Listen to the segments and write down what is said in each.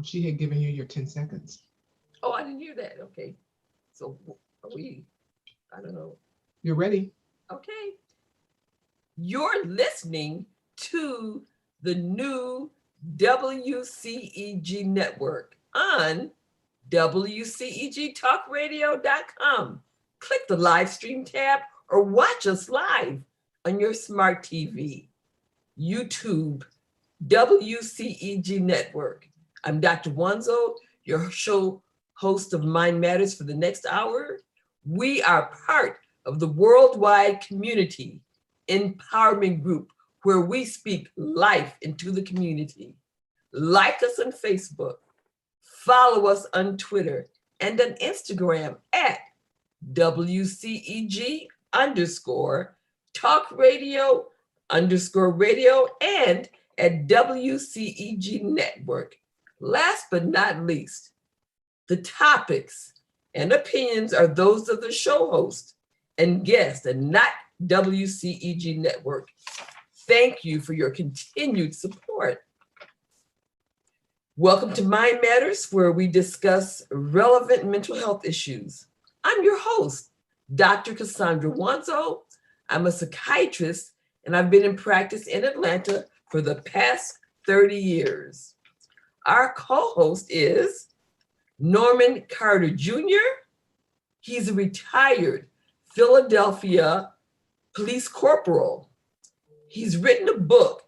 She had given you your 10 seconds. Oh, I didn't hear that. Okay. So are we, I don't know. You're ready. Okay. You're listening to the new WCEG Network on WCEG Click the live stream tab or watch us live on your smart TV, YouTube, WCEG Network. I'm Dr. Wanzo, your show host of Mind Matters for the next hour. We are part of the worldwide community empowerment group where we speak life into the community. Like us on Facebook, follow us on Twitter and on Instagram at WCEG _talk radio _ and at WCEG Network. Last but not least, the topics and opinions are those of the show host and guest and not WCEG Network. Thank you for your continued support. Welcome to Mind Matters, where we discuss relevant mental health issues. I'm your host, Dr. Cassandra Wanzo. I'm a psychiatrist, and I've been in practice in Atlanta for the past 30 years. Our co-host is Norman Carter Jr. He's a retired Philadelphia police corporal. He's written a book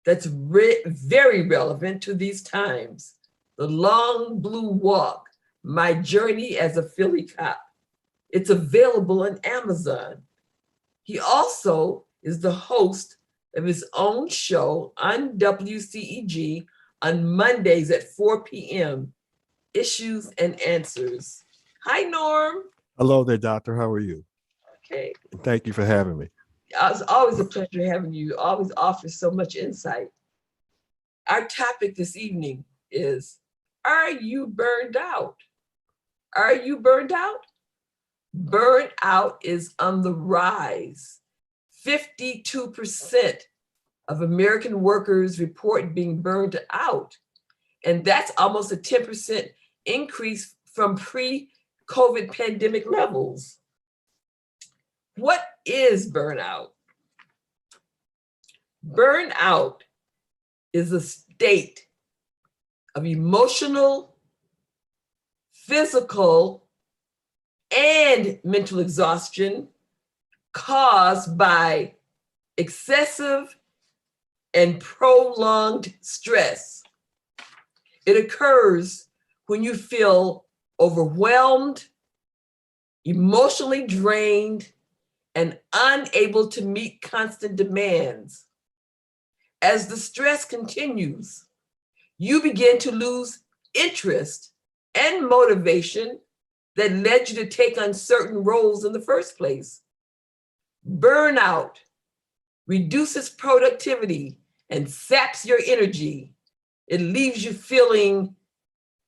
that's very relevant to these times, The Long Blue Walk, My Journey as a Philly Cop. It's available on Amazon. He also is the host of his own show on WCEG on Mondays at 4 p.m., Issues and Answers. Hi, Norm. Hello there, doctor. How are you? Okay. Thank you for having me. It's always a pleasure having you. You always offer so much insight. Our topic this evening is, are you burned out? Are you burned out? Burnout is on the rise. 52% of American workers report being burned out. And that's almost a 10% increase from pre-COVID pandemic levels. What is burnout? Burnout is a state of emotional, physical, and mental exhaustion caused by excessive and prolonged stress. It occurs when you feel overwhelmed, emotionally drained, and unable to meet constant demands. As the stress continues, you begin to lose interest and motivation that led you to take on certain roles in the first place. Burnout reduces productivity and saps your energy. It leaves you feeling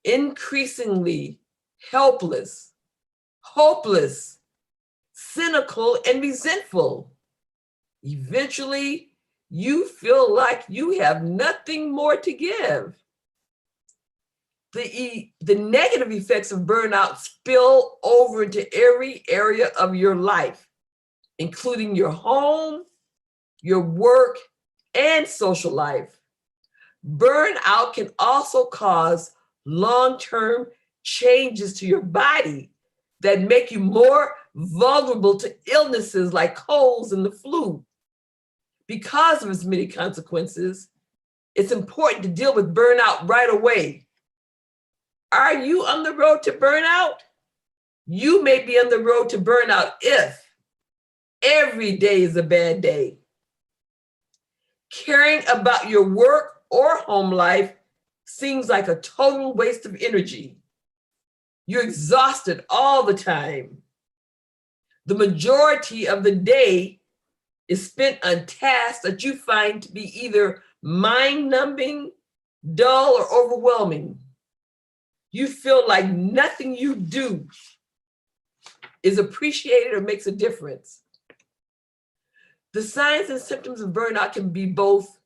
increasingly helpless, hopeless, cynical, and resentful. Eventually, you feel like you have nothing more to give. The negative effects of burnout spill over into every area of your life, including your home, your work, and social life. Burnout can also cause long-term changes to your body that make you more vulnerable to illnesses like colds and the flu. Because of its many consequences, it's important to deal with burnout right away. Are you on the road to burnout? You may be on the road to burnout if every day is a bad day. Caring about your work or home life seems like a total waste of energy. You're exhausted all the time. The majority of the day is spent on tasks that you find to be either mind-numbing, dull, or overwhelming. You feel like nothing you do is appreciated or makes a difference. The signs and symptoms of burnout can be both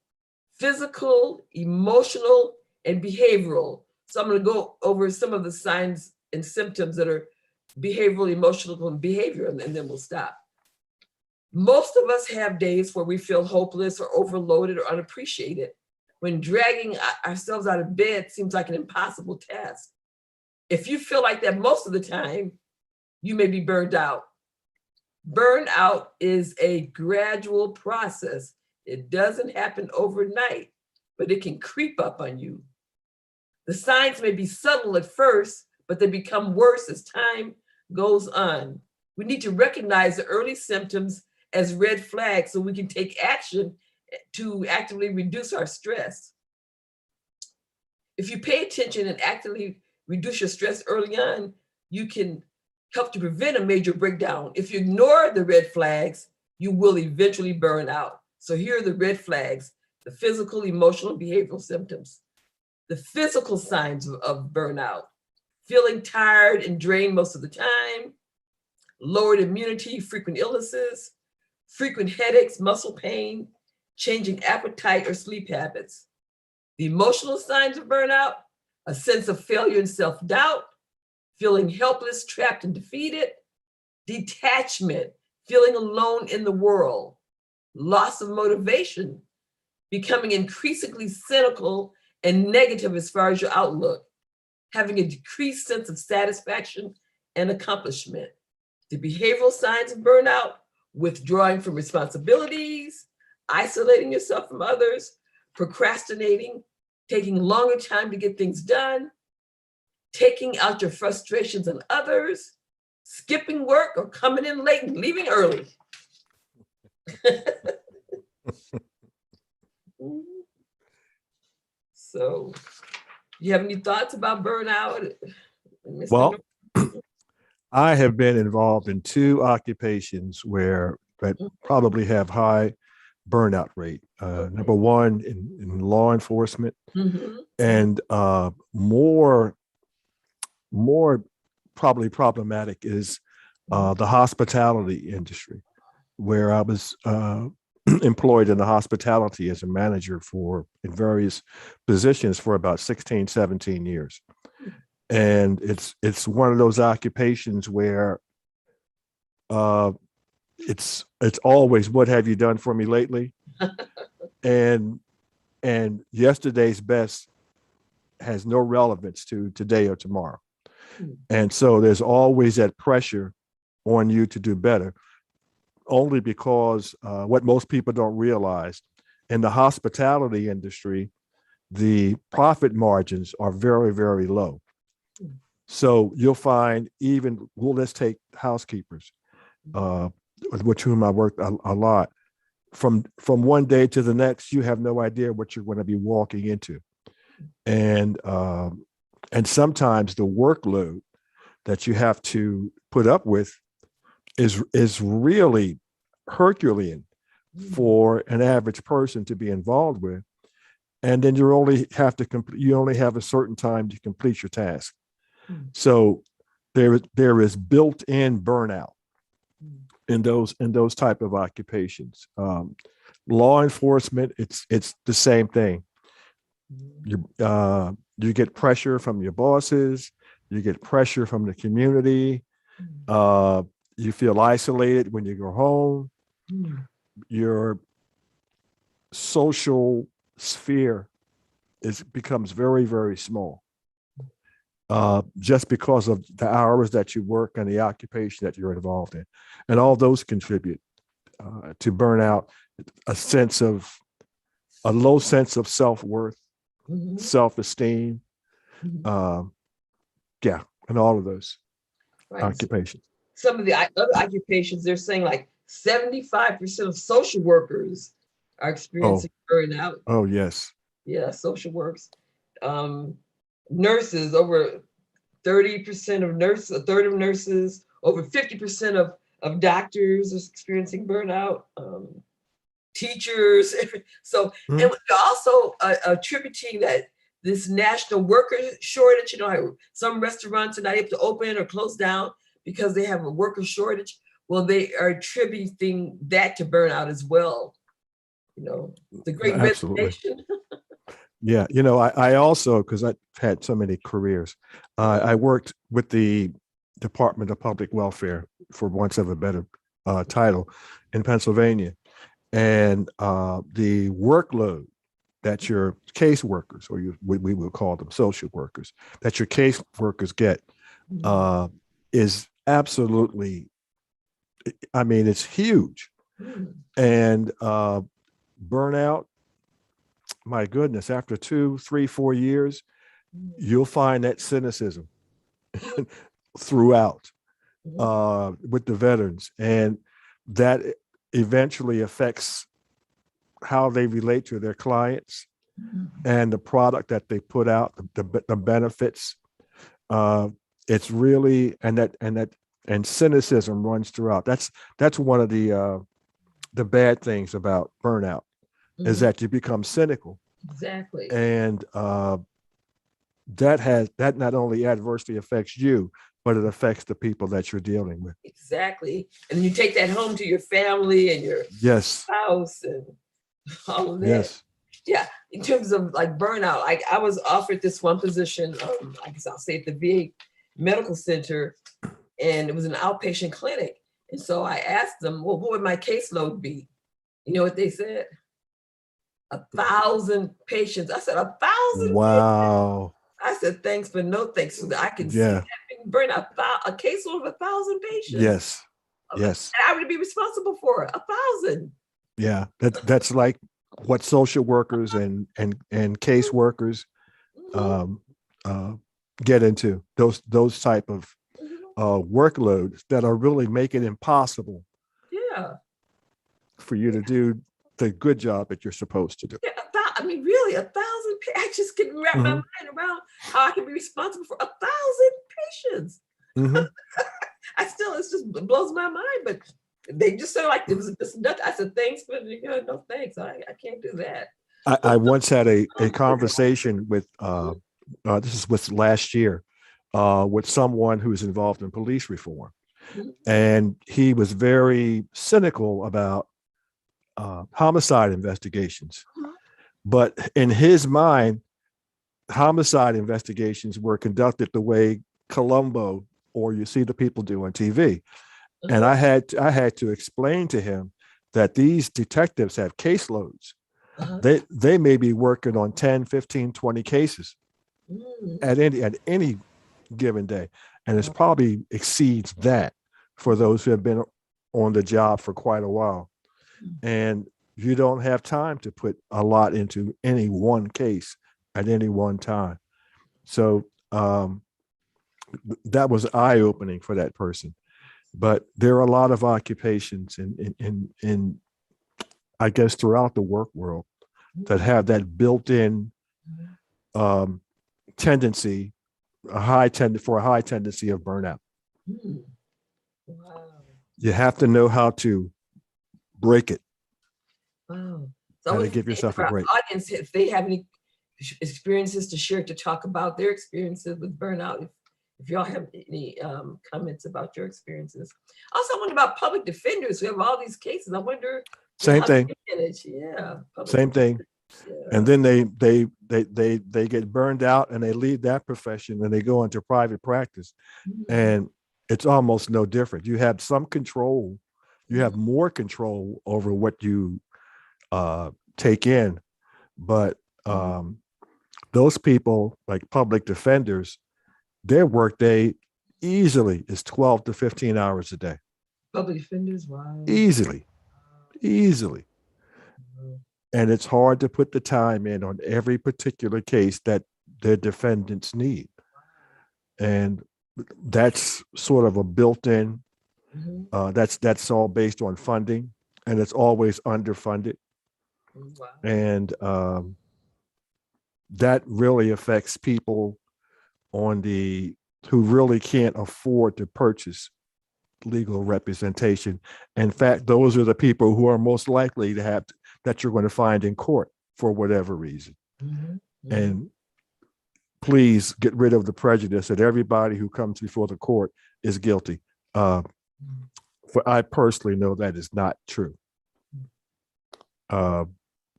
physical, emotional, and behavioral. So I'm going to go over some of the signs and symptoms that are behavioral, emotional, and behavioral, and then we'll stop. Most of us have days where we feel hopeless or overloaded or unappreciated, when dragging ourselves out of bed seems like an impossible task. If you feel like that most of the time, you may be burned out. Burnout is a gradual process. It doesn't happen overnight, but it can creep up on you. The signs may be subtle at first, but they become worse as time goes on. We need to recognize the early symptoms as red flags so we can take action to actively reduce our stress. If you pay attention and actively reduce your stress early on, you can help to prevent a major breakdown. If you ignore the red flags, you will eventually burn out. So here are the red flags: the physical, emotional, behavioral symptoms. The physical signs of burnout: feeling tired and drained most of the time, lowered immunity, frequent illnesses, frequent headaches, muscle pain, changing appetite or sleep habits. The emotional signs of burnout: a sense of failure and self-doubt, feeling helpless, trapped, and defeated, detachment, feeling alone in the world, loss of motivation, becoming increasingly cynical and negative as far as your outlook, having a decreased sense of satisfaction and accomplishment. The behavioral signs of burnout: withdrawing from responsibilities, isolating yourself from others, procrastinating, taking longer time to get things done, taking out your frustrations on others, skipping work or coming in late and leaving early. So, you have any thoughts about burnout, Mr. Well, Norton? I have been involved in 2 occupations where that probably have high burnout rate. Number one, in law enforcement, and more probably problematic is the hospitality industry, where I was employed in the hospitality as a manager in various positions for about 16, 17 years. And it's one of those occupations where it's always, what have you done for me lately? and yesterday's best has no relevance to today or tomorrow. And so there's always that pressure on you to do better, only because what most people don't realize, in the hospitality industry, the profit margins are very, very low. So you'll find, even, well, let's take housekeepers, with whom I worked a lot. From one day to the next, you have no idea what you're going to be walking into. And sometimes the workload that you have to put up with is really Herculean for an average person to be involved with. And then you only have a certain time to complete your task. So there is built-in burnout in those type of occupations. Law enforcement, it's the same thing. You get pressure from your bosses, you get pressure from the community. You feel isolated when you go home. Your social sphere becomes very, very small, just because of the hours that you work and the occupation that you're involved in. And all those contribute to burnout, a low sense of self-worth, self-esteem, and all of those occupations. Some of the other occupations, they're saying like 75% of social workers are experiencing burnout. Oh, yes. Yeah, social works. Nurses, over 30% of nurses, a third of nurses, over 50% of doctors are experiencing burnout. Teachers. So, and we're also attributing that this national worker shortage, how some restaurants are not able to open or close down because they have a worker shortage. Well, they are attributing that to burnout as well. The Great Resignation. Yeah, I also, because I've had so many careers, I worked with the Department of Public Welfare, for want of a better title, in Pennsylvania. And the workload that your caseworkers, or we would call them social workers, that your case workers get is absolutely, I mean, it's huge. And burnout, my goodness, after 2, 3, 4 years, you'll find that cynicism throughout with the veterans. And that eventually affects how they relate to their clients and the product that they put out, the benefits. It's really, and cynicism runs throughout. That's one of the bad things about burnout, is that you become cynical. Exactly. And that not only adversely affects you, but it affects the people that you're dealing with. Exactly. And you take that home to your family and your spouse and all of that. Yes. Yeah. In terms of like burnout, I was offered this one position, I guess I'll say at the VA Medical Center, and it was an outpatient clinic. And so I asked them, well, what would my caseload be? You know what they said? 1,000 patients. I said, 1,000 Wow. patients? I said, thanks, but no thanks. So that I can see that being burned out, a caseload of 1,000 patients. Yes. Yes. And I would be responsible for 1,000. Yeah. That's like what social workers and caseworkers get into, those type of workloads that are really make it impossible for you to do the good job that you're supposed to do. Yeah, I mean, really, 1,000. I just couldn't wrap my mind around how I can be responsible for 1,000 patients. It just blows my mind. But they just said like it was just nothing. I said thanks, but no thanks. I can't do that. I once had a conversation with this was last year with someone who is involved in police reform, and he was very cynical about homicide investigations. But in his mind, homicide investigations were conducted the way Columbo or You See the People do on TV. And I had to explain to him that these detectives have caseloads. They may be working on 10, 15, 20 cases at any given day. And it's probably exceeds that for those who have been on the job for quite a while. And you don't have time to put a lot into any one case at any one time. So that was eye-opening for that person. But there are a lot of occupations in I guess throughout the work world that have that built-in tendency, a high tendency of burnout. Wow. You have to know how to break it. Wow. How to give yourself a break. Audience, if they have any experiences to share, to talk about their experiences with burnout, if y'all have any comments about your experiences. Also, I wonder about public defenders who have all these cases. I wonder. Same thing. Yeah. Same thing. Yeah. And then they get burned out and they leave that profession and they go into private practice. And it's almost no different. You have some control. You have more control over what you take in. But those people, like public defenders, their workday easily is 12 to 15 hours a day. Public defenders, wow. Easily. And it's hard to put the time in on every particular case that their defendants need. And that's sort of a built-in, that's all based on funding, and it's always underfunded. Wow. And that really affects people who really can't afford to purchase legal representation. In fact, those are the people who are most likely to have that you're going to find in court for whatever reason. And please get rid of the prejudice that everybody who comes before the court is guilty. For I personally know that is not true.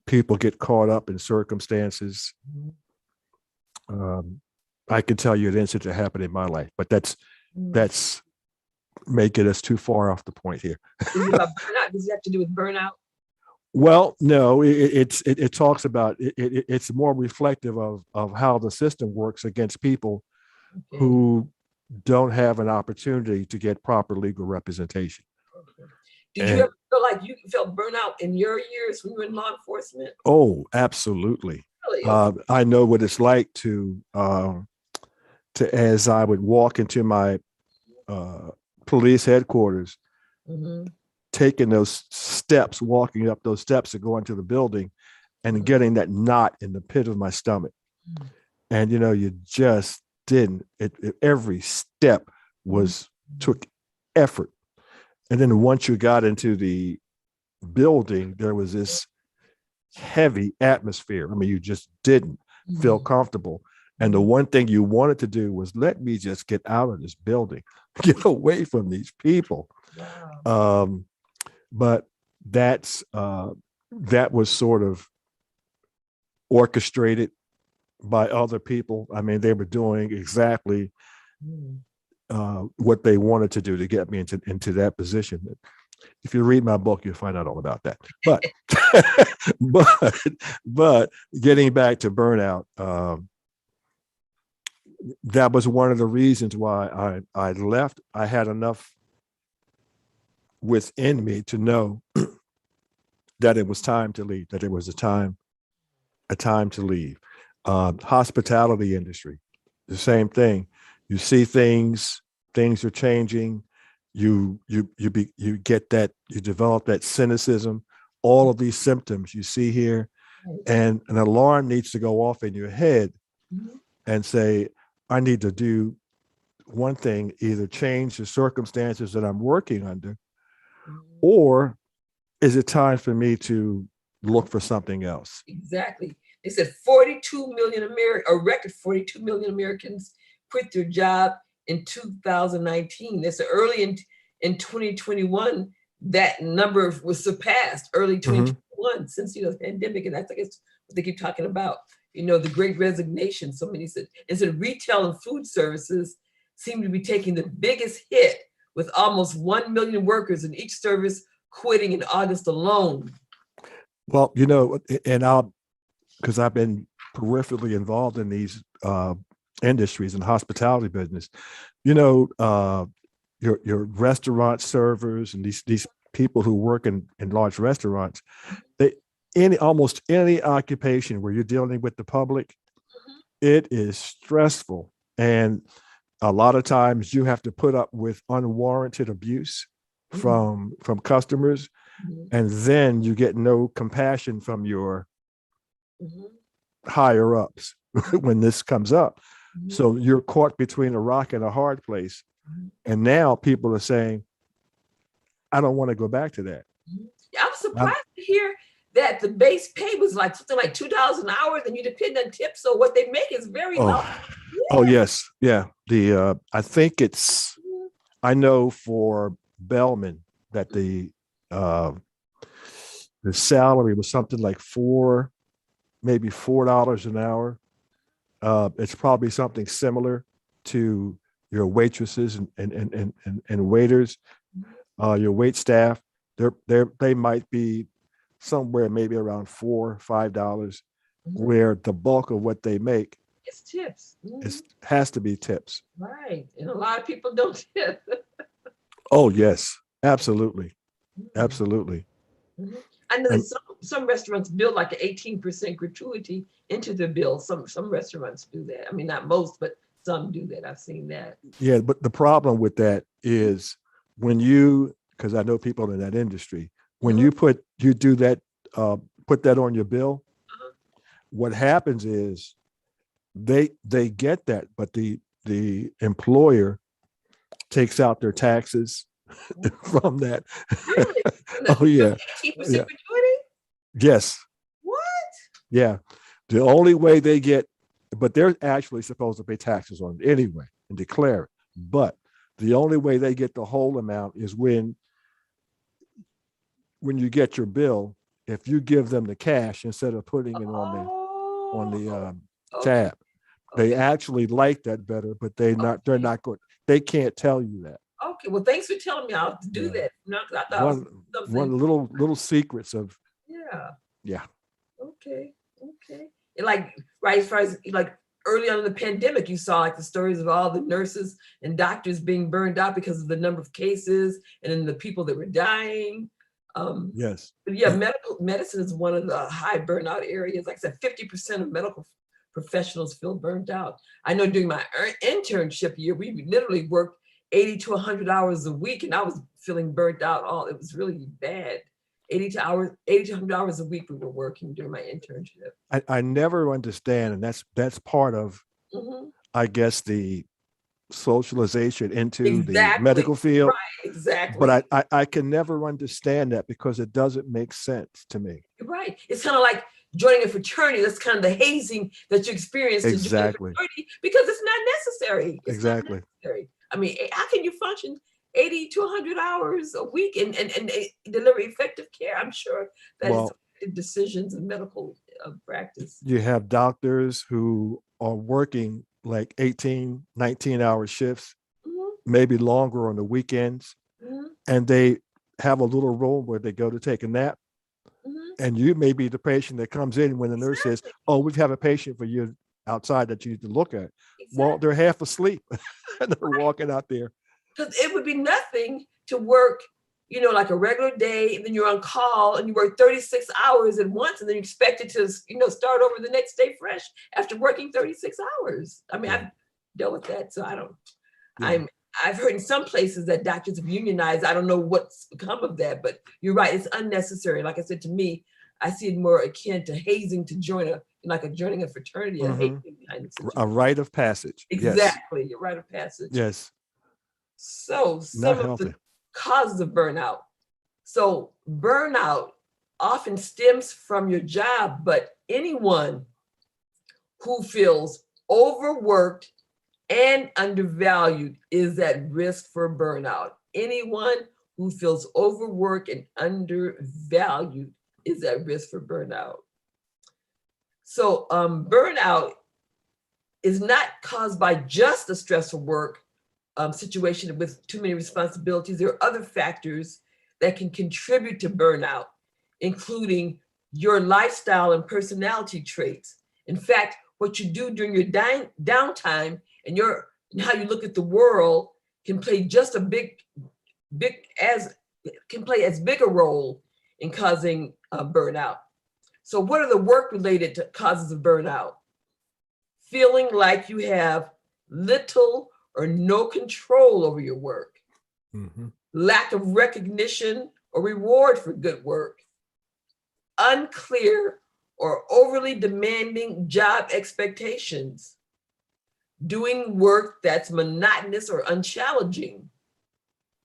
people get caught up in circumstances. I can tell you an incident that happened in my life, but that's making us too far off the point here. Is it about burnout? Does it have to do with burnout? Well, no, it talks about it's more reflective of how the system works against people who don't have an opportunity to get proper legal representation. Did you ever feel like you felt burnout in your years when you were in law enforcement? Oh, absolutely. Really? I know what it's like to as I would walk into my police headquarters, taking those steps, walking up those steps to go into the building, and getting that knot in the pit of my stomach. And you just didn't. Every step took effort. And then once you got into the building, there was this heavy atmosphere. I mean, you just didn't feel comfortable. And the one thing you wanted to do was, let me just get out of this building, get away from these people. Wow. But that was sort of orchestrated by other people. I mean, they were doing exactly what they wanted to do to get me into that position. If you read my book, you'll find out all about that. But but getting back to burnout, that was one of the reasons why I left. I had enough within me to know that it was time to leave, that it was a time to leave. Hospitality industry, the same thing. You see things are changing. You get that, you develop that cynicism, all of these symptoms you see here, and an alarm needs to go off in your head and say, I need to do one thing, either change the circumstances that I'm working under, or is it time for me to look for something else? Exactly. They said 42 million a record 42 million Americans quit their job in 2019. They said early in 2021, that number was surpassed early 2021 since the pandemic. And that's, I guess, what they keep talking about, the great resignation. So many said, retail and food services seem to be taking the biggest hit, with almost 1 million workers in each service quitting in August alone. Well, and because I've been peripherally involved in these industries and hospitality business, your restaurant servers and these people who work in large restaurants, almost any occupation where you're dealing with the public, it is stressful. And a lot of times you have to put up with unwarranted abuse from customers, and then you get no compassion from your higher ups when this comes up. So you're caught between a rock and a hard place. And now people are saying, I don't want to go back to that. I'm surprised to hear that the base pay was like something like $2 an hour, and you depend on tips. So what they make is very low. Yeah. Oh, yes. Yeah. I think I know for Bellman that the salary was something like maybe $4 an hour. It's probably something similar to your waitresses and waiters, your wait staff. They might be somewhere maybe around $4 or $5, where the bulk of what they make is tips. It has to be tips. Right, and a lot of people don't tip. Oh yes, absolutely, absolutely. I know that some restaurants build like an 18% gratuity into the bill. Some restaurants do that. I mean, not most, but some do that. I've seen that. Yeah, but the problem with that is because I know people in that industry, when you put that on your bill, what happens is they get that, but the employer takes out their taxes from that. Really? Oh yeah. 18% gratuity? Yes. What? Yeah. The only way they get, but they're actually supposed to pay taxes on it anyway and declare it. But the only way they get the whole amount is when you get your bill if you give them the cash instead of putting it on the Okay. tab. They Okay. actually like that better, but they're not good. They can't tell you that. Okay. Well, thanks for telling me. I'll have to do Yeah. that. No, 'cause I thought it was One something. little secrets of Yeah. Okay. Okay. And like right as far as like early on in the pandemic, you saw like the stories of all the nurses and doctors being burned out because of the number of cases and then the people that were dying. Yes. But yeah, medicine is one of the high burnout areas. Like I said, 50% of medical professionals feel burnt out. I know during my internship year, we literally worked 80 to 100 hours a week, and I was feeling burnt out. It was really bad. 80 to 100 hours a week we were working during my internship. I never understand, and that's part of, Mhm. I guess, the socialization into the Exactly. medical field. Right, exactly. But I can never understand that because it doesn't make sense to me. Right. It's kind of like joining a fraternity. That's kind of the hazing that you experience to join a Exactly. fraternity because it's not necessary. It's Exactly. not necessary. I mean, how can you function 80 to 100 hours a week and deliver effective care? I'm sure that Well, is decisions in medical practice. you have doctors who are working like 18, 19-hour shifts, Mhm, maybe longer on the weekends, mhm, and they have a little room where they go to take a nap. mhm. And you may be the patient that comes in when the nurse says, "Oh, we have a patient for you outside that you need to look at." Well, Exactly. they're half asleep and they're walking out there. Because it would be nothing to work, like a regular day, and then you're on call and you work 36 hours at once, and then you expect it to, start over the next day fresh after working 36 hours. I mean, Yeah. I've dealt with that, so I don't. Yeah. I've heard in some places that doctors have unionized. I don't know what's become of that, but you're right. It's unnecessary. Like I said, to me, I see it more akin to hazing to joining a fraternity, a hazing kind of A situation. rite of passage. Yes. Exactly, you're right of passage. Yes. So Not some of healthy. the causes of burnout. So burnout often stems from your job, but anyone who feels overworked and undervalued is at risk for burnout. Anyone who feels overworked and undervalued is at risk for burnout. So burnout is not caused by just a stressful work situation with too many responsibilities. There are other factors that can contribute to burnout, including your lifestyle and personality traits. In fact, what you do during your downtime and how you look at the world can play just can play as big a role in causing burnout. So what are the work-related causes of burnout? Feeling like you have little or no control over your work, lack of recognition or reward for good work, unclear or overly demanding job expectations, doing work that's monotonous or unchallenging,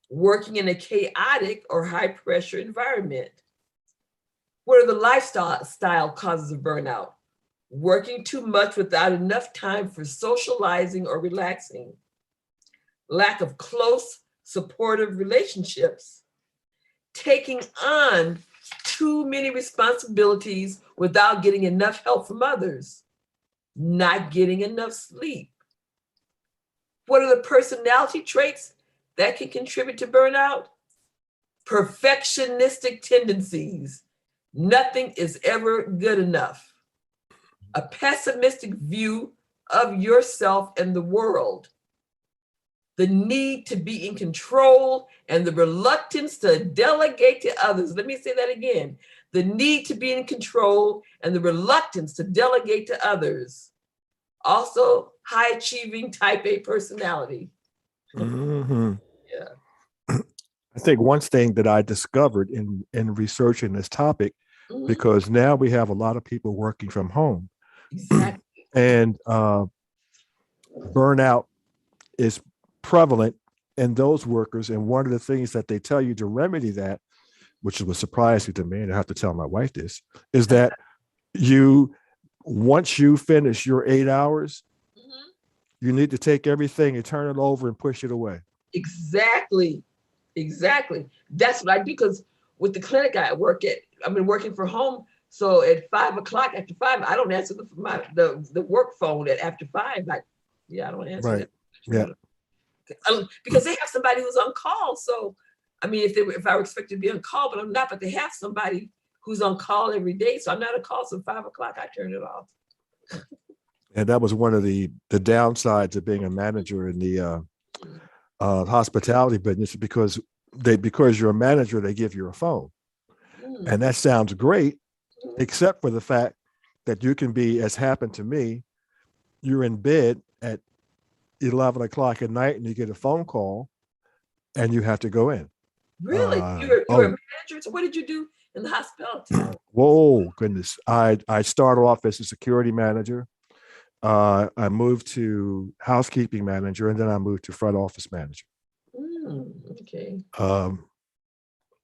working in a chaotic or high pressure environment. What are the lifestyle causes of burnout? Working too much without enough time for socializing or relaxing, lack of close, supportive relationships, taking on too many responsibilities without getting enough help from others, not getting enough sleep. What are the personality traits that can contribute to burnout? Perfectionistic tendencies. Nothing is ever good enough. A pessimistic view of yourself and the world. The need to be in control and the reluctance to delegate to others. Let me say that again. The need to be in control and the reluctance to delegate to others. Also, high achieving type A personality. Yeah. I think one thing that I discovered in researching this topic, because now we have a lot of people working from home. Exactly. And burnout is prevalent in those workers. And one of the things that they tell you to remedy that, which was surprising to me, and I have to tell my wife this, is that once you finish your 8 hours, you need to take everything and turn it over and push it away. Exactly. That's what I do, because with the clinic I work at, I've been working from home. So at 5 o'clock, after 5, I don't answer the work phone at after 5. Like, yeah, I don't answer Right. that. Yeah. Because they have somebody who's on call. So, I mean, if I were expected to be on call, but I'm not, but they have somebody who's on call every day. So I'm not on call. So 5 o'clock, I turn it off. And that was one of the downsides of being a manager in the hospitality business, because you're a manager, they give you a phone. And that sounds great, except for the fact that you can be, as happened to me, you're in bed at 11 o'clock at night and you get a phone call and you have to go in. Really? You were a manager? So what did you do in the hospitality? Whoa, goodness. I started off as a security manager. I moved to housekeeping manager, and then I moved to front office manager. Okay.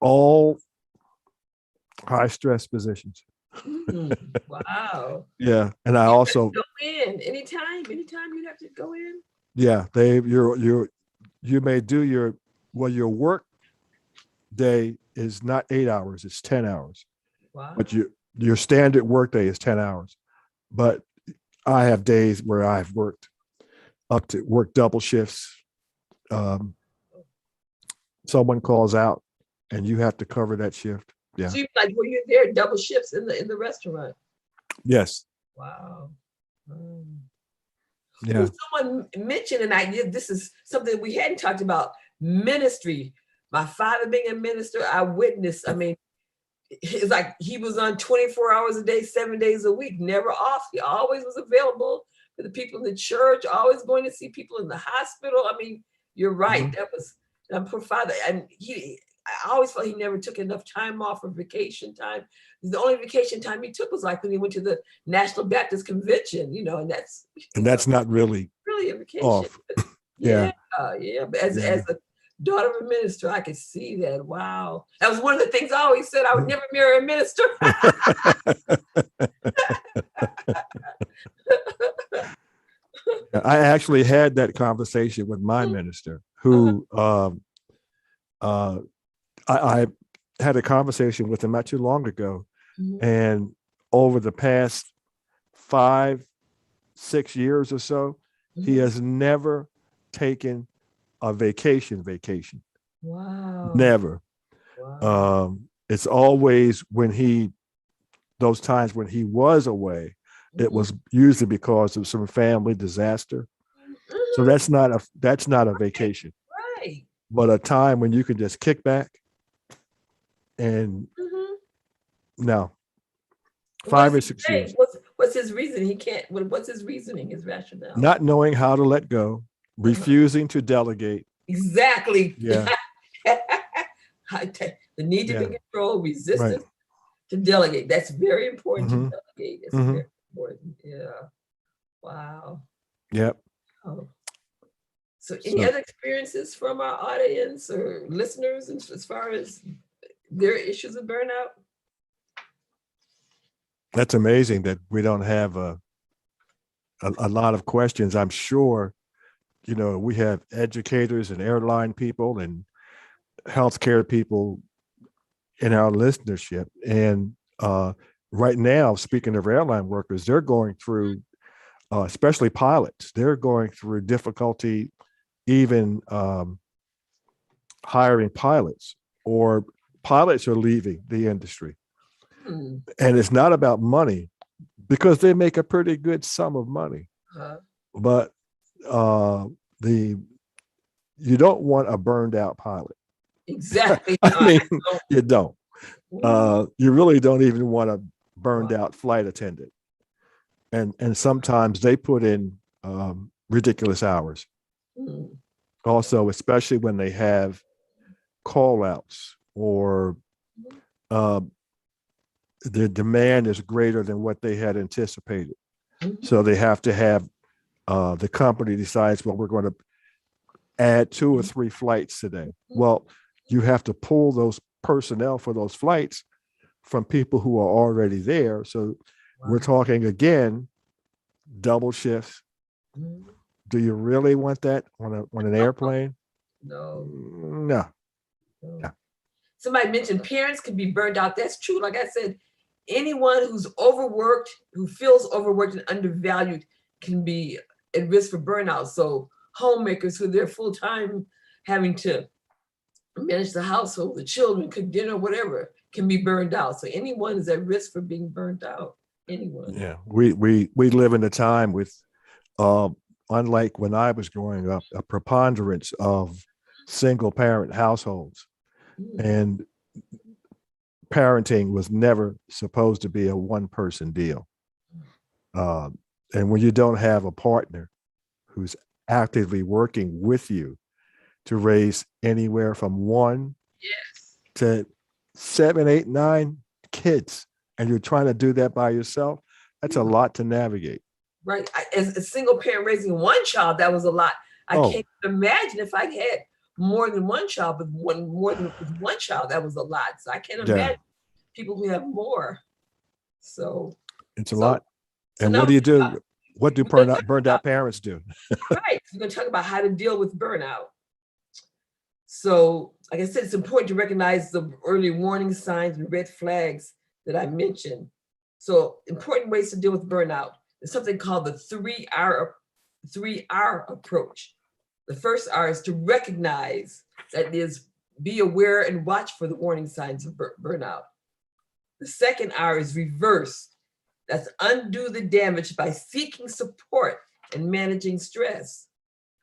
All high stress positions. Wow. Yeah. And I also go in anytime you have to go in. Yeah, you may do your work day is not 8 hours, it's 10 hours. Wow. But your standard work day is 10 hours. But I have days where I've worked double shifts. Someone calls out and you have to cover that shift. Yeah. So were you there double shifts in the restaurant? Yes. Wow. Yeah. Well, someone mentioned, and this is something we hadn't talked about, ministry. My father being a minister, I witnessed. I mean, it's like he was on 24 hours a day, 7 days a week, never off. He always was available for the people in the church, always going to see people in the hospital. I mean, you're right. That was poor father. And I always felt he never took enough time off for vacation time. The only vacation time he took was like when he went to the National Baptist Convention, and that's not really a vacation. off. Yeah. But as a daughter of a minister, I could see that. Wow. That was one of the things I always said. I would never marry a minister. I actually had that conversation with my minister, who I had a conversation with him not too long ago. And over the past 5-6 years or so, he has never taken a vacation. Wow. Never. Wow. It's always those times when he was away, it was usually because of some family disaster. So that's not a vacation. Right. But a time when you can just kick back and no. 5 or 6 years. What's his reason? He can't. What's his reasoning? His rationale? Not knowing how to let go, refusing to delegate. Exactly. Yeah. The need to be controlled, resistance to delegate. That's very important to delegate. It's very important. Yeah. Wow. Yep. Oh. So any other experiences from our audience or listeners as far as their issues of burnout? That's amazing that we don't have a lot of questions. I'm sure, we have educators and airline people and healthcare people in our listenership. And right now, speaking of airline workers, they're going through, especially pilots, they're going through difficulty even hiring pilots, or pilots are leaving the industry. And it's not about money, because they make a pretty good sum of money. But you don't want a burned out pilot. Exactly. I mean, you don't. You really don't even want a burned out flight attendant. And sometimes they put in ridiculous hours. Also, especially when they have call outs, or the demand is greater than what they had anticipated. So they have to have, the company decides, well, we're going to add 2 or 3 flights today. Well, you have to pull those personnel for those flights from people who are already there. So we're talking again, double shifts. Do you really want that on an airplane? No. No. Somebody mentioned parents can be burned out. That's true. Like I said, anyone who's overworked, who feels overworked and undervalued can be at risk for burnout. So homemakers who they're full-time having to manage the household, the children, cook dinner, whatever, can be burned out. So anyone is at risk for being burned out. Anyone. Yeah, we live in a time with, unlike when I was growing up, a preponderance of single parent households, and parenting was never supposed to be a one person deal. And when you don't have a partner who's actively working with you to raise anywhere from 1 to 7, 8, 9 kids, and you're trying to do that by yourself, that's a lot to navigate. Right. As a single parent raising one child, that was a lot. I can't imagine if I had more than one child, but more than one child, that was a lot. So I can't imagine people who have more. So it's a lot. And what do you do? What do burned out parents do? Right. We're going to talk about how to deal with burnout. So, like I said, it's important to recognize the early warning signs and red flags that I mentioned. So, important ways to deal with burnout is something called the 3R approach. The first R is to recognize, that is, be aware and watch for the warning signs of burnout. The second R is reverse. That's undo the damage by seeking support and managing stress.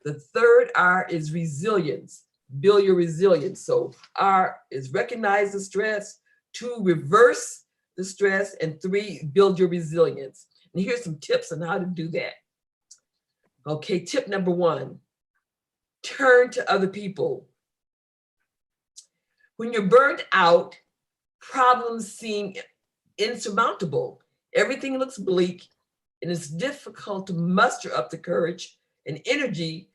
The third R is resilience. Build your resilience. So R is recognize the stress, 2, reverse the stress, and 3, build your resilience. And here's some tips on how to do that. Okay, tip number 1, turn to other people. When you're burned out, problems seem insurmountable. Everything looks bleak, and it's difficult to muster up the courage and energy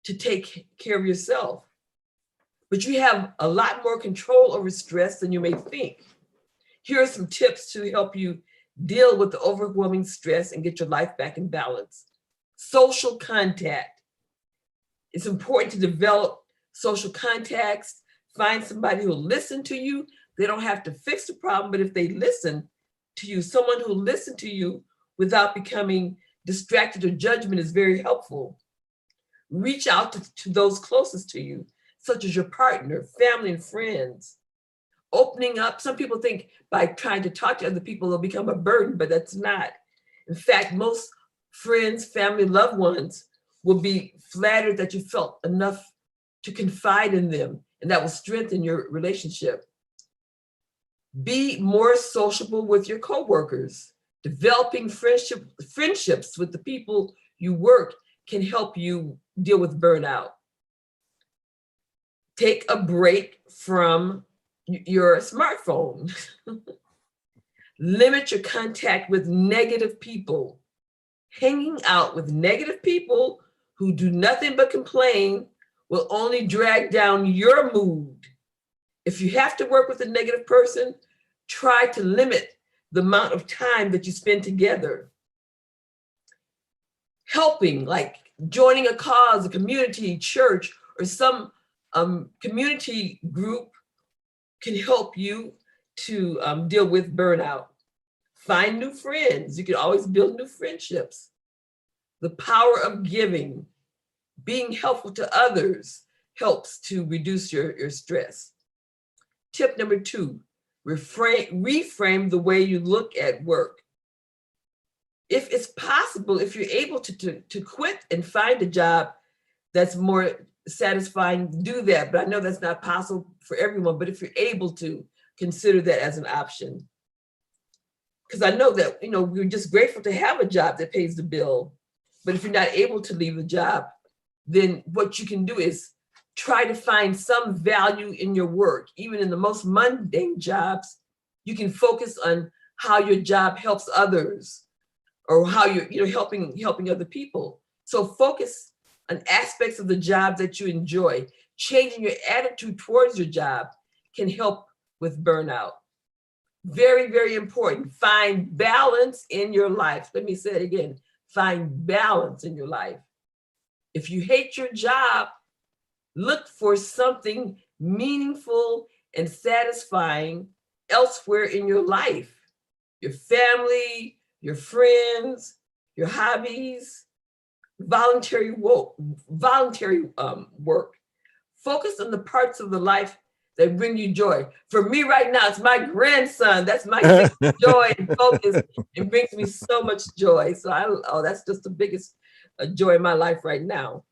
to take care of yourself. But you have a lot more control over stress than you may think. Here are some tips to help you deal with the overwhelming stress and get your life back in balance. Social contact. It's important to develop social contacts. Find somebody who will listen to you. They don't have to fix the problem, but if they listen to you, someone who listens to you without becoming distracted or judgment is very helpful. Reach out to those closest to you, such as your partner, family, and friends. Opening up, some people think by trying to talk to other people, they'll become a burden, but that's not. In fact, most friends, family, loved ones will be flattered that you felt enough to confide in them, and that will strengthen your relationship. Be more sociable with your coworkers. Developing friendships with the people you work can help you deal with burnout. Take a break from your smartphone. Limit your contact with negative people. Hanging out with negative people who do nothing but complain will only drag down your mood. If you have to work with a negative person, try to limit the amount of time that you spend together. Helping, like joining a cause, a community, church, or some community group can help you to deal with burnout. Find new friends. You can always build new friendships. The power of giving, being helpful to others helps to reduce your stress. Tip number 2, reframe the way you look at work. If it's possible, if you're able to quit and find a job that's more satisfying, do that. But I know that's not possible for everyone, but if you're able to, consider that as an option. Because I know that, we're just grateful to have a job that pays the bill. But if you're not able to leave the job, then what you can do is try to find some value in your work. Even in the most mundane jobs, you can focus on how your job helps others, or how you're helping other people. So focus on aspects of the job that you enjoy. Changing your attitude towards your job can help with burnout. Very, very important. Find balance in your life. Let me say it again. Find balance in your life. If you hate your job, look for something meaningful and satisfying elsewhere in your life, your family, your friends, your hobbies, voluntary work. Focus on the parts of the life that bring you joy. For me right now, it's my grandson. That's my biggest joy and focus. It brings me so much joy. So that's just the biggest joy in my life right now.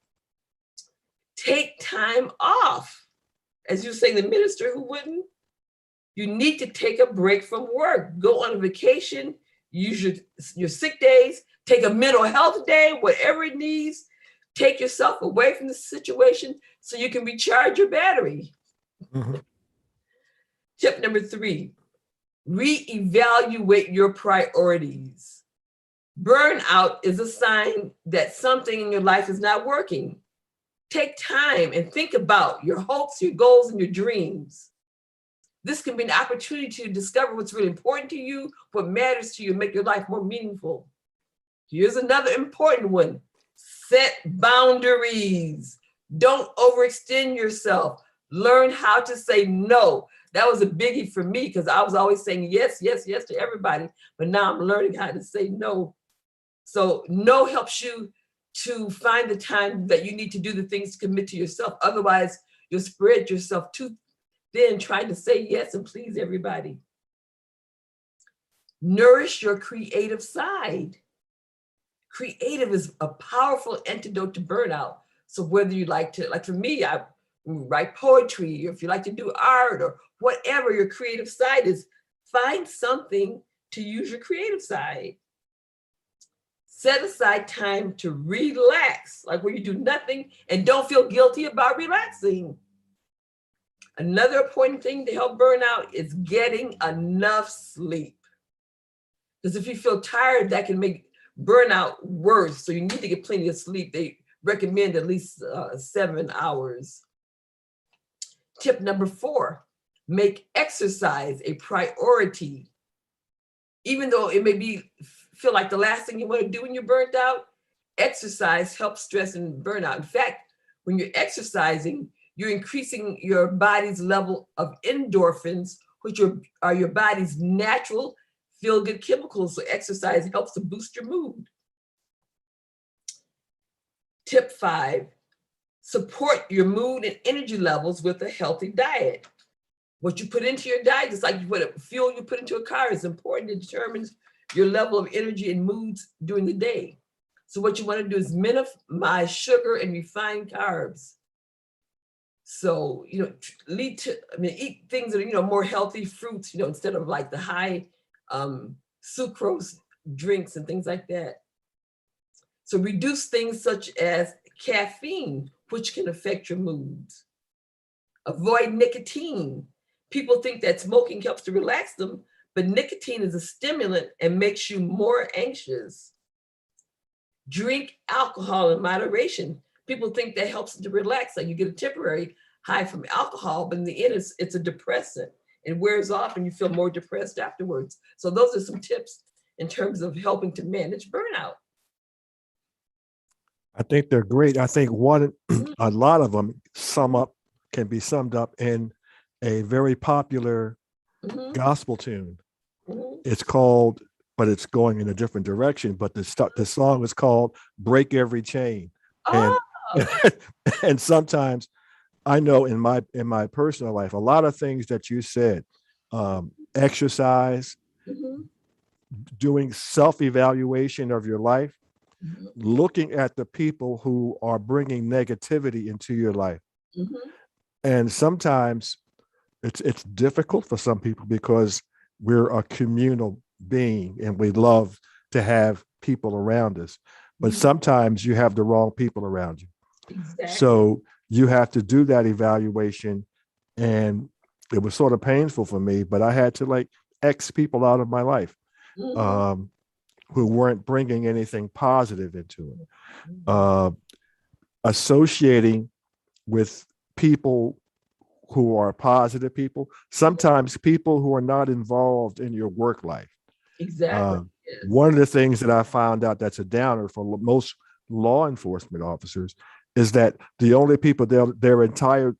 Take time off. As you say, the minister who wouldn't, you need to take a break from work. Go on a vacation, use your sick days, take a mental health day, whatever it needs. Take yourself away from the situation so you can recharge your battery. Mm-hmm. Tip number 3, reevaluate your priorities. Burnout is a sign that something in your life is not working. Take time and think about your hopes, your goals, and your dreams. This can be an opportunity to discover what's really important to you, what matters to you, and make your life more meaningful. Here's another important one. Set boundaries. Don't overextend yourself. Learn how to say no. That was a biggie for me because I was always saying yes, yes, yes to everybody. But now I'm learning how to say no. So no helps you to find the time that you need to do the things to commit to yourself. Otherwise, you'll spread yourself too thin trying to say yes and please everybody. Nourish your creative side. Creative is a powerful antidote to burnout. So whether you like for me, I write poetry, or if you like to do art or whatever your creative side is, find something to use your creative side. Set aside time to relax, like where you do nothing and don't feel guilty about relaxing. Another important thing to help burnout is getting enough sleep. Because if you feel tired, that can make burnout worse. So you need to get plenty of sleep. They recommend at least 7 hours. Tip number 4, make exercise a priority. Even though it may feel like the last thing you want to do when you're burnt out, exercise helps stress and burnout. In fact, when you're exercising, you're increasing your body's level of endorphins, which are your body's natural feel-good chemicals. So exercise helps to boost your mood. Tip 5, support your mood and energy levels with a healthy diet. What you put into your diet, just like fuel you put into a car, is important. It determines your level of energy and moods during the day. So what you want to do is minimize sugar and refined carbs. So, eat things that are, more healthy, fruits, instead of like the high sucrose drinks and things like that. So reduce things such as caffeine, which can affect your moods. Avoid nicotine. People think that smoking helps to relax them, but nicotine is a stimulant and makes you more anxious. Drink alcohol in moderation. People think that helps to relax, like you get a temporary high from alcohol, but in the end, it's a depressant. It wears off and you feel more depressed afterwards. So those are some tips in terms of helping to manage burnout. I think they're great. I think a lot of them can be summed up in a very popular gospel tune. It's called, but it's going in a different direction. But the song is called "Break Every Chain," and sometimes I know in my personal life, a lot of things that you said, exercise, doing self-evaluation of your life, looking at the people who are bringing negativity into your life. And sometimes it's difficult for some people because we're a communal being and we love to have people around us. But sometimes you have the wrong people around you. Exactly. So you have to do that evaluation. And it was sort of painful for me, but I had to X people out of my life who weren't bringing anything positive into it. Associating with people who are positive people, sometimes people who are not involved in your work life. Exactly. Yes. One of the things that I found out that's a downer for most law enforcement officers is that the only people their entire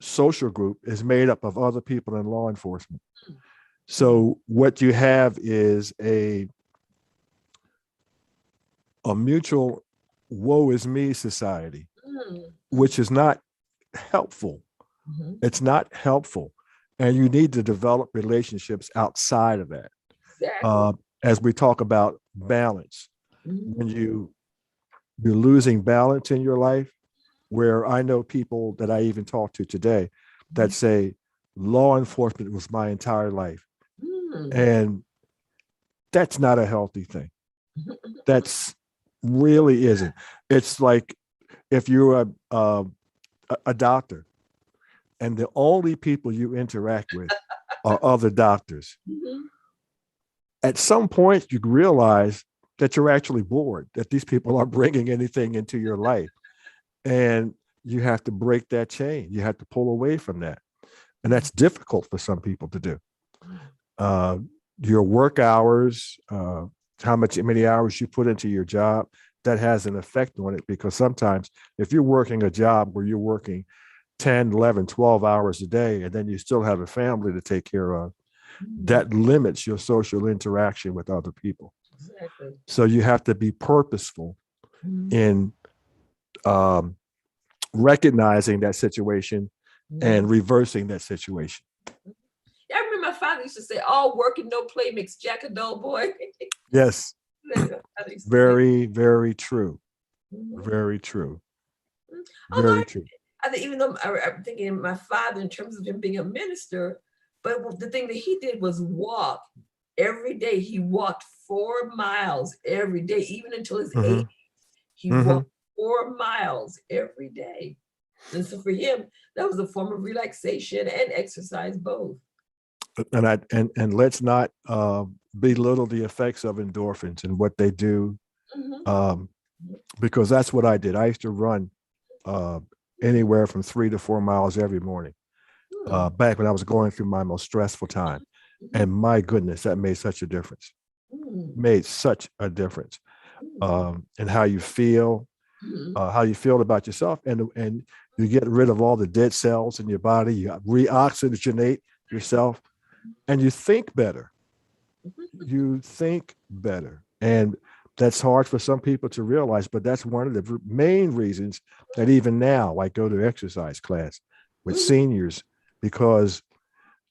social group is made up of other people in law enforcement. So what you have is a mutual woe is me society, which is not helpful. It's not helpful. And you need to develop relationships outside of that. Exactly. As we talk about balance, when you're losing balance in your life, where I know people that I even talked to today that say law enforcement was my entire life. And that's not a healthy thing. That's really isn't. It's like if you're a doctor and the only people you interact with are other doctors. At some point, you realize that you're actually bored, that these people aren't bringing anything into your life. And you have to break that chain. You have to pull away from that. And that's difficult for some people to do. Your work hours, many hours you put into your job, that has an effect on it, because sometimes if you're working a job where you're working 10, 11, 12 hours a day, and then you still have a family to take care of, that limits your social interaction with other people. Exactly. So you have to be purposeful in recognizing that situation and reversing that situation. I remember my father used to say, all work and no play makes Jack a dull boy. Yes. Very, very true. Very true. Very true. I think, even though I'm thinking of my father in terms of him being a minister, but the thing that he did was walk every day. He walked 4 miles every day, even until his 80s. He walked 4 miles every day. And so for him, that was a form of relaxation and exercise both. And let's not belittle the effects of endorphins and what they do, because that's what I did. I used to run anywhere from 3 to 4 miles every morning back when I was going through my most stressful time. And my goodness, that made such a difference. Made such a difference in how you feel about yourself, and you get rid of all the dead cells in your body. You reoxygenate yourself, and you think better. You think better, and that's hard for some people to realize. But that's one of the main reasons that even now I go to exercise class with seniors, because.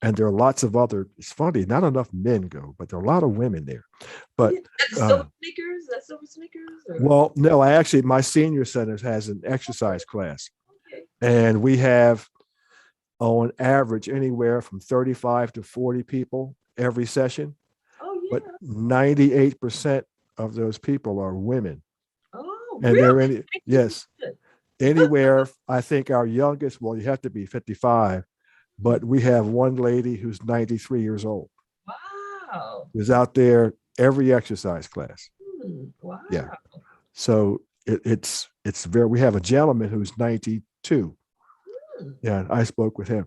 And there are lots of other, it's funny, not enough men go, but there are a lot of women there. But Silver Sneakers? That's Silver Sneakers? Well, no, my senior center has an exercise class. Okay. And we have on average anywhere from 35 to 40 people every session. Oh, yeah. But 98% of those people are women. Oh, and really? Yes. Anywhere, I think our youngest, well, you have to be 55. But we have one lady who's 93 years old. Wow. Who's out there every exercise class. Wow. Yeah. So it's very, we have a gentleman who's 92. Yeah, I spoke with him.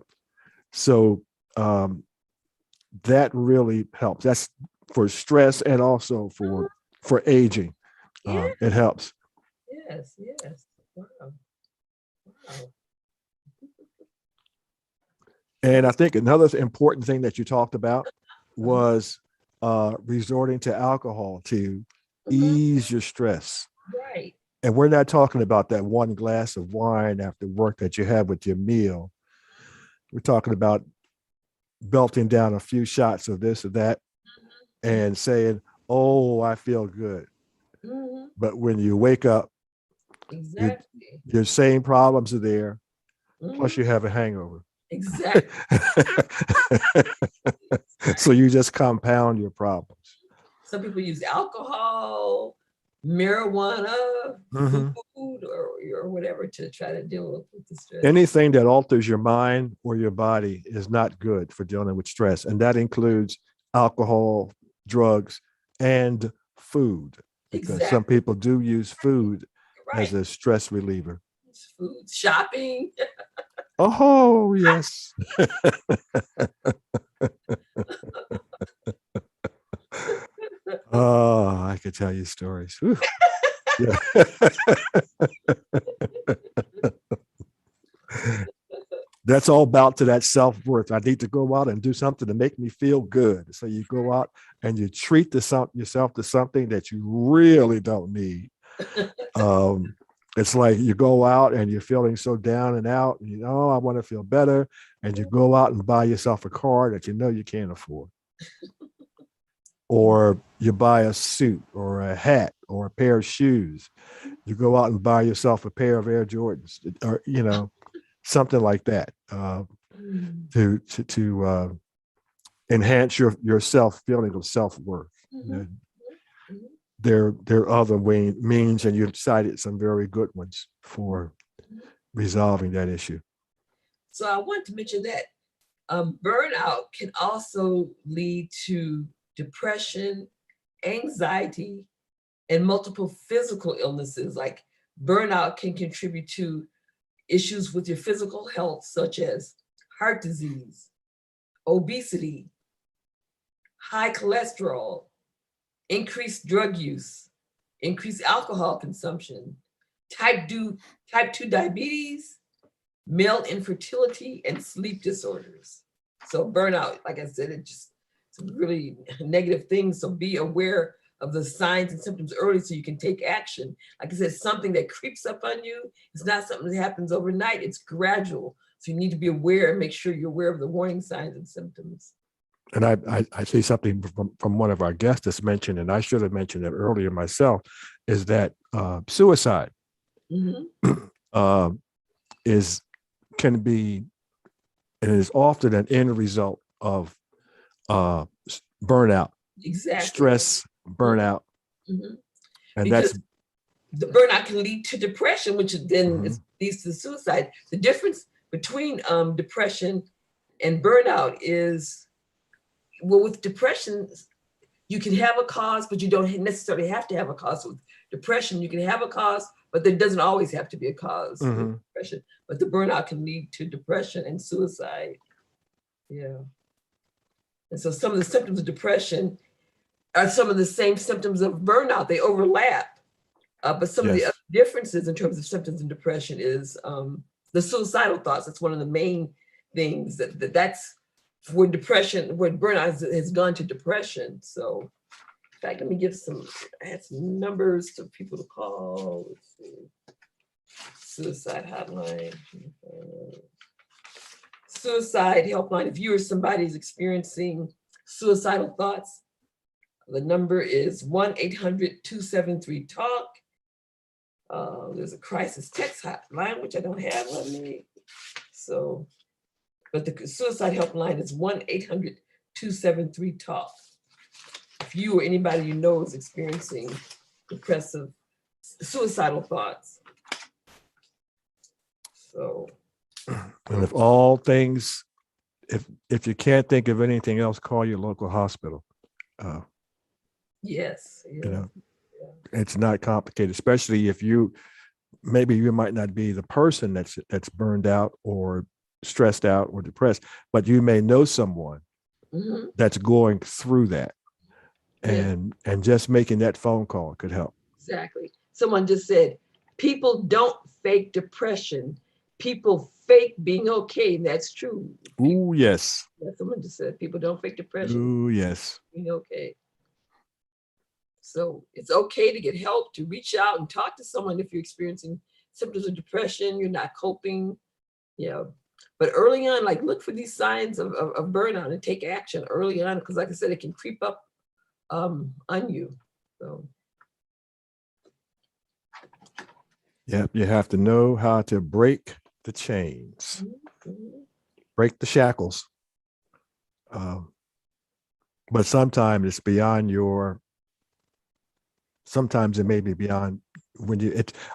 So that really helps. That's for stress and also for aging. It helps. Yes. Wow. And I think another important thing that you talked about was resorting to alcohol to ease your stress. Right. And we're not talking about that one glass of wine after work that you have with your meal. We're talking about belting down a few shots of this or that and saying, oh, I feel good. But when you wake up, your same problems are there, plus you have a hangover. Exactly. So you just compound your problems. Some people use alcohol, marijuana, food, or whatever to try to deal with the stress. Anything that alters your mind or your body is not good for dealing with stress. And that includes alcohol, drugs, and food. Because some people do use food as a stress reliever. Food, shopping. Oh, yes. Oh, I could tell you stories. Yeah. That's all about to that self-worth. I need to go out and do something to make me feel good. So you go out and you treat yourself to something that you really don't need. It's like you go out and you're feeling so down and out, and I want to feel better. And you go out and buy yourself a car that you know you can't afford. Or you buy a suit or a hat or a pair of shoes. You go out and buy yourself a pair of Air Jordans, or, something like that, to enhance your self feeling of self-worth. There are other means, and you've cited some very good ones for resolving that issue. So I want to mention that burnout can also lead to depression, anxiety, and multiple physical illnesses. Like burnout can contribute to issues with your physical health, such as heart disease, obesity, high cholesterol, increased drug use, increased alcohol consumption, type 2 diabetes, male infertility, and sleep disorders. So burnout, like I said, it's really negative things. So be aware of the signs and symptoms early so you can take action. Like I said, something that creeps up on you. It's not something that happens overnight. It's gradual. So you need to be aware and make sure you're aware of the warning signs and symptoms. And I see something from one of our guests that's mentioned, and I should have mentioned it earlier myself, is that suicide can be, and is often an end result of burnout, exactly, stress, burnout, and because the burnout can lead to depression, which then leads to suicide. The difference between depression and burnout is, well, with depression, you can have a cause, but you don't necessarily have to have a cause. With depression, you can have a cause, but there doesn't always have to be a cause with depression. But the burnout can lead to depression and suicide. Yeah. And so some of the symptoms of depression are some of the same symptoms of burnout. They overlap. But some of the other differences in terms of symptoms of depression is the suicidal thoughts. That's one of the main things that's where depression, where burnout has gone to depression. So in fact, let me give I had some numbers for people to call. Let's see. Suicide hotline. Suicide helpline. If you or somebody is experiencing suicidal thoughts, the number is 1-800-273-TALK. There's a crisis text hotline, which I don't have on me. So, but the suicide helpline is 1-800-273-TALK. If you or anybody you know is experiencing depressive, suicidal thoughts. So. And if all things, if you can't think of anything else, call your local hospital. Yes. Yeah. It's not complicated, especially if maybe you might not be the person that's burned out or stressed out or depressed, but you may know someone that's going through that, and just making that phone call could help. Exactly. Someone just said, people don't fake depression. People fake being okay. And that's true. Ooh, yes. Yeah, someone just said, people don't fake depression. Ooh, yes. Being okay. So it's okay to get help, to reach out and talk to someone if you're experiencing symptoms of depression, you're not coping. But early on, like, look for these signs of burnout and take action early on, because like I said, it can creep up on you. So. Yep, you have to know how to break the chains, break the shackles. But sometimes it's beyond sometimes it may be beyond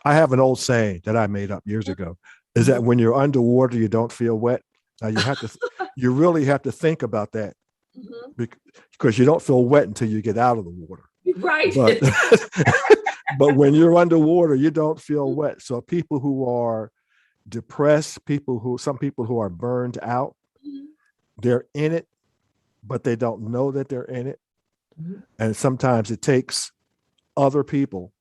I have an old saying that I made up years ago, is that when you're underwater, you don't feel wet. Now you really have to think about that, because you don't feel wet until you get out of the water. Right. But when you're underwater, you don't feel wet. So people who are depressed, some people who are burned out, they're in it, but they don't know that they're in it. And sometimes it takes other people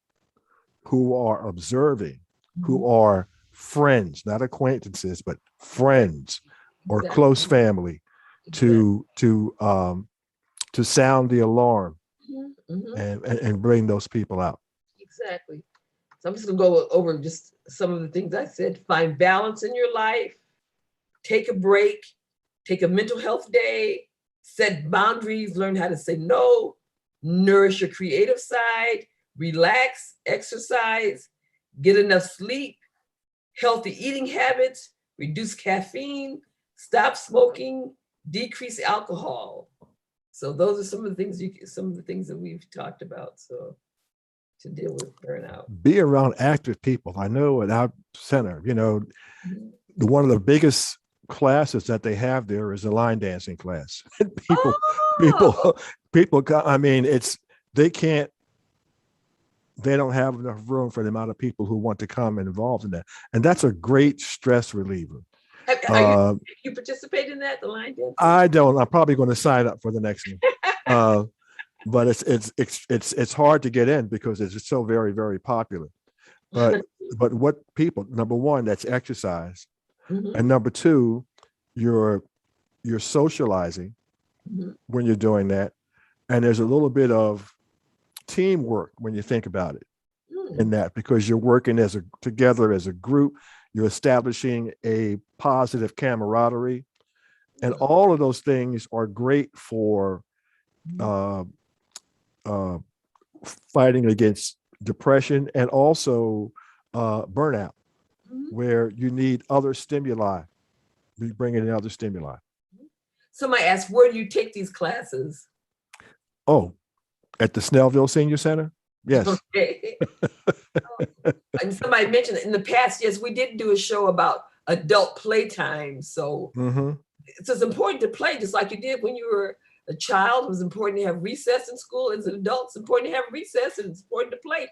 who are observing, who are friends, not acquaintances, but friends or Exactly. close family Exactly. to sound the alarm Mhm, mhm. and bring those people out. Exactly. So I'm just gonna go over just some of the things I said. Find balance in your life, take a break, take a mental health day, set boundaries, learn how to say no, nourish your creative side, relax, exercise, get enough sleep, healthy eating habits, reduce caffeine, stop smoking, decrease alcohol. So those are some of the things that we've talked about. So to deal with burnout. Be around active people. I know at our center, Mhm. one of the biggest classes that they have there is a line dancing class. people, Oh, people, people. I mean, they can't. They don't have enough room for the amount of people who want to come and involved in that, and that's a great stress reliever. are Uh, you participate in that, the line dancing? I don't. I'm probably going to sign up for the next one. Uh, but it's hard to get in because it's so very, very popular. But what people, number one, that's exercise, Mhm, and number two, you're socializing mhm, when you're doing that, and there's a little bit of teamwork when you think about it in mm, that, because you're working together as a group, you're establishing a positive camaraderie, and mm, all of those things are great for mhm, uh, uh, fighting against depression and also burnout, mhm. where you need other stimuli. We bring in other stimuli. Somebody asked, where do you take these classes? Oh, at the Snellville Senior Center? Yes. Okay. And somebody mentioned in the past, yes, we did do a show about adult playtime. So Mm-hmm. it's important to play just like you did when you were a child. It was important to have recess in school. As an adult, it's important to have recess and it's important to play.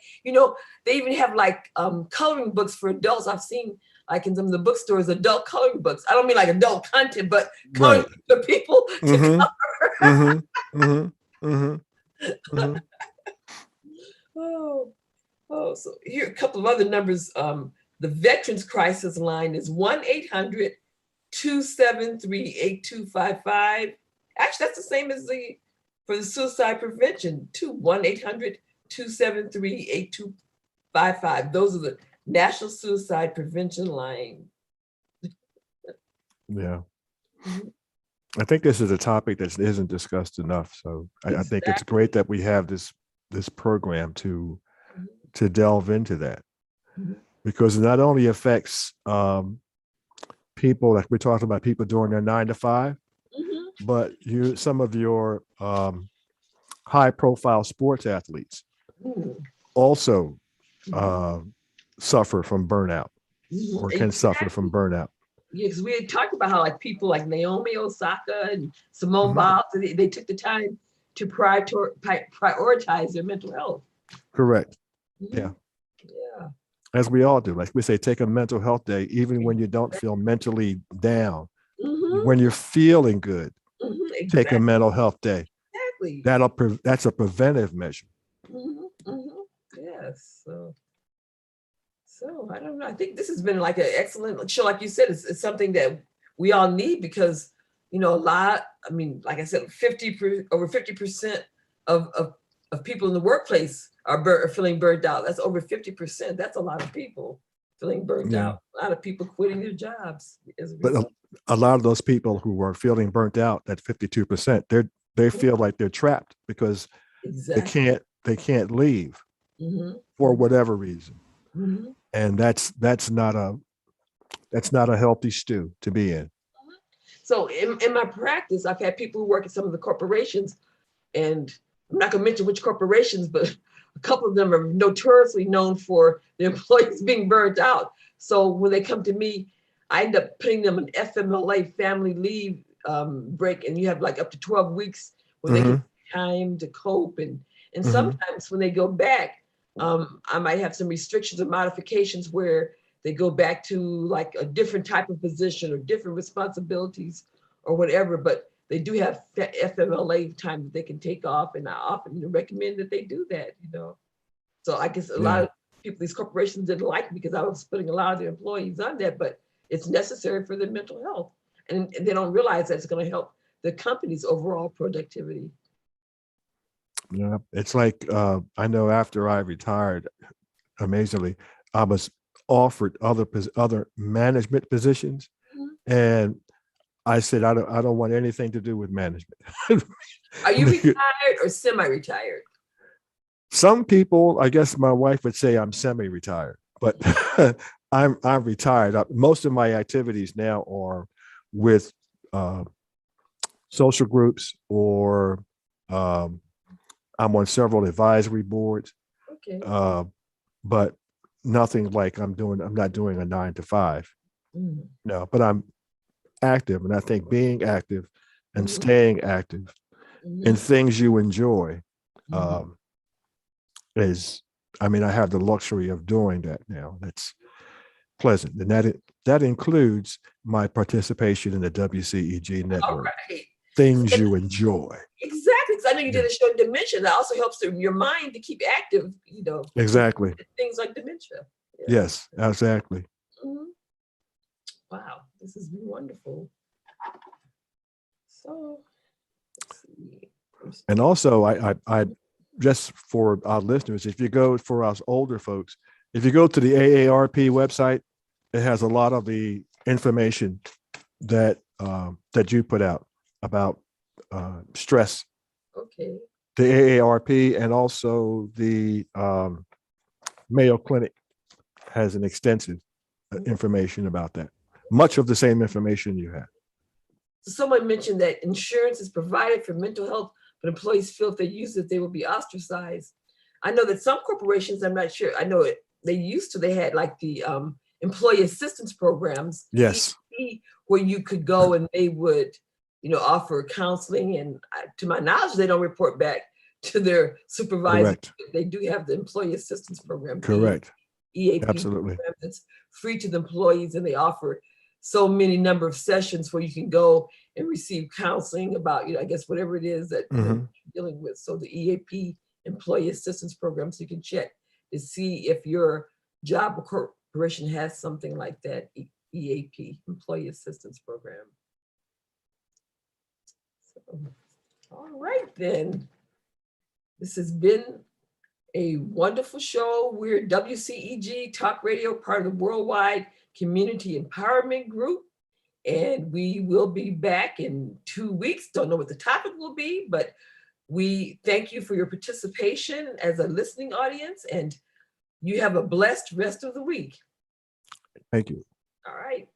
They even have like coloring books for adults. I've seen like in some of the bookstores, adult coloring books. I don't mean like adult content, but coloring Right. for people to Mm-hmm. color. Mm-hmm. Mm-hmm. Mm-hmm. Mm-hmm. Oh, so here are a couple of other numbers. The Veterans Crisis line is 1-800-273-8255. Actually, that's the same as for the suicide prevention, 1-800-273-8255. Those are the National Suicide Prevention line. Yeah. Mhm. I think this is a topic that isn't discussed enough. So I think it's great that we have this program to delve into that, Mhm. because it not only affects people, like we're talking about, people doing their 9 to 5, Mhm. but some of your high profile sports athletes Mhm. also Mhm. suffer from burnout Mhm. or can suffer from burnout. Yeah, because we had talked about how like people like Naomi Osaka and Simone Mhm. Biles, they took the time to prioritize their mental health. Correct. Mhm. Yeah. Yeah. As we all do. Like we say, take a mental health day, even when you don't feel mentally down. Mhm. When you're feeling good, take a mental health day. Exactly. That's a preventive measure. Mhm. Mhm. Yes. So I don't know. I think this has been like an excellent show. Like you said, it's something that we all need because a lot. I mean, like I said, over 50% of people in the workplace are feeling burnt out. That's over 50%. That's a lot of people feeling burnt Yeah. out. A lot of people quitting their jobs as a But result. a lot of those people who are feeling burnt out, that 52%, they feel like they're trapped because Exactly. they can't leave Mhm. for whatever reason. Mhm. And that's not a healthy stew to be in. So in my practice, I've had people who work at some of the corporations, and I'm not going to mention which corporations, but a couple of them are notoriously known for the employees being burnt out. So when they come to me, I end up putting them an FMLA, family leave break, and you have like up to 12 weeks where they can time to cope. And sometimes when they go back, I might have some restrictions or modifications where they go back to like a different type of position or different responsibilities or whatever, but they do have FMLA time that they can take off, and I often recommend that they do that, So I guess a lot of people, these corporations didn't like me because I was putting a lot of their employees on that, but it's necessary for their mental health. And they don't realize that it's going to help the company's overall productivity. Yeah, it's like I know after I retired, amazingly, I was offered other management positions, and I said I don't want anything to do with management. Are you retired or semi-retired? Some people, I guess my wife would say I'm semi-retired, but I'm retired. Most of my activities now are with social groups, or I'm on several advisory boards. Okay. But nothing like I'm not doing a 9 to 5. No, but I'm active. And I think being active and staying active in things you enjoy is, I mean, I have the luxury of doing that now. That's pleasant. And that includes my participation in the WCEG Network. All right. Things you enjoy. Exactly. Because I know you did a show on dementia. That also helps your mind to keep active, Exactly. Things like dementia. Yeah. Yes, exactly. Wow, this has been wonderful. So, let's see. And also, I just for our listeners, if you go for us older folks, if you go to the AARP website, it has a lot of the information that that you put out about stress. Okay. The AARP and also the Mayo Clinic has an extensive information about that. Much of the same information you have. Someone mentioned that insurance is provided for mental health, but employees feel if they use it, they will be ostracized. I know that some corporations, I'm not sure, I know it, they had like the employee assistance programs. Yes. Where you could go and they would, offer counseling. And to my knowledge, they don't report back to their supervisor. Correct. They do have the employee assistance program. Correct. EAP Absolutely. program that's free to the employees, and they offer so many number of sessions where you can go and receive counseling about, I guess whatever it is that you're dealing with. So the EAP employee assistance program, so you can check to see if your job or corporation has something like that EAP employee assistance program. So, all right then. This has been a wonderful show. We're WCEG Talk Radio, part of the Worldwide Community Empowerment Group. And we will be back in 2 weeks. Don't know what the topic will be, but we thank you for your participation as a listening audience, and you have a blessed rest of the week. Thank you. All right.